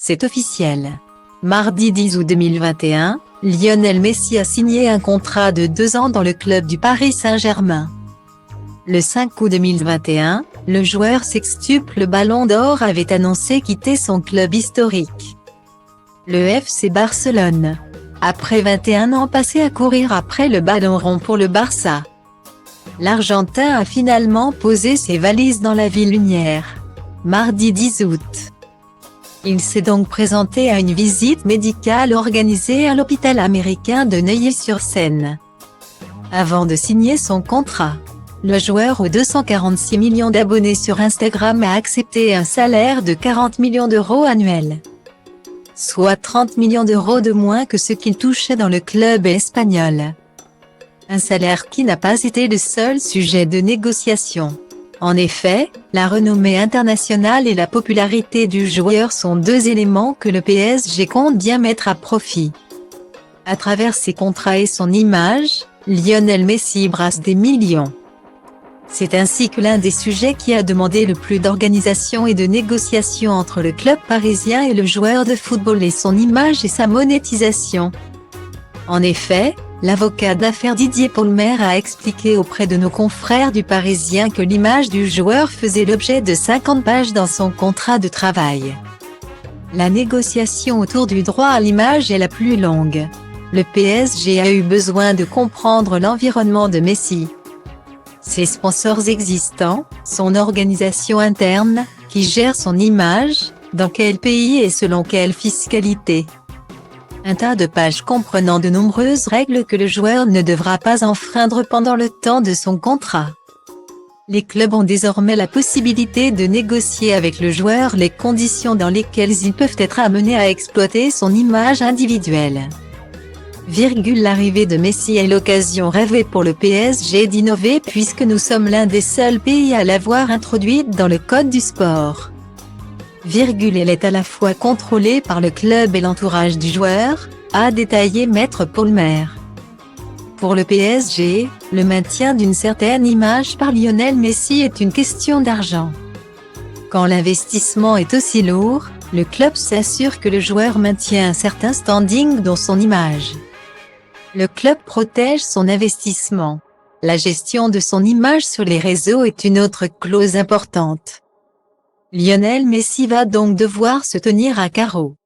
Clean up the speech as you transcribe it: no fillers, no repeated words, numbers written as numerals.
C'est officiel. Mardi 10 août 2021, Lionel Messi a signé un contrat de 2 ans dans le club du Paris Saint-Germain. Le 5 août 2021, le joueur sextuple Ballon d'Or avait annoncé quitter son club historique, le FC Barcelone, après 21 ans passés à courir après le ballon rond pour le Barça. L'Argentin a finalement posé ses valises dans la ville lumière, mardi 10 août. Il s'est donc présenté à une visite médicale organisée à l'hôpital américain de Neuilly-sur-Seine. Avant de signer son contrat, le joueur aux 246 millions d'abonnés sur Instagram a accepté un salaire de 40 millions d'euros annuels, soit 30 millions d'euros de moins que ce qu'il touchait dans le club espagnol. Un salaire qui n'a pas été le seul sujet de négociation. En effet, la renommée internationale et la popularité du joueur sont deux éléments que le PSG compte bien mettre à profit. À travers ses contrats et son image, Lionel Messi brasse des millions. C'est ainsi que l'un des sujets qui a demandé le plus d'organisation et de négociation entre le club parisien et le joueur de football est son image et sa monétisation. En effet, l'avocat d'affaires Didier Paulmer a expliqué auprès de nos confrères du Parisien que l'image du joueur faisait l'objet de 50 pages dans son contrat de travail. La négociation autour du droit à l'image est la plus longue. Le PSG a eu besoin de comprendre l'environnement de Messi, ses sponsors existants, son organisation interne, qui gère son image, dans quel pays et selon quelle fiscalité. Un tas de pages comprenant de nombreuses règles que le joueur ne devra pas enfreindre pendant le temps de son contrat. Les clubs ont désormais la possibilité de négocier avec le joueur les conditions dans lesquelles ils peuvent être amenés à exploiter son image individuelle. L'arrivée de Messi est l'occasion rêvée pour le PSG d'innover puisque nous sommes l'un des seuls pays à l'avoir introduite dans le code du sport. Elle est à la fois contrôlée par le club et l'entourage du joueur, a détaillé Maître Paulmer. Pour le PSG, le maintien d'une certaine image par Lionel Messi est une question d'argent. Quand l'investissement est aussi lourd, le club s'assure que le joueur maintient un certain standing dans son image. Le club protège son investissement. La gestion de son image sur les réseaux est une autre clause importante. Lionel Messi va donc devoir se tenir à carreau.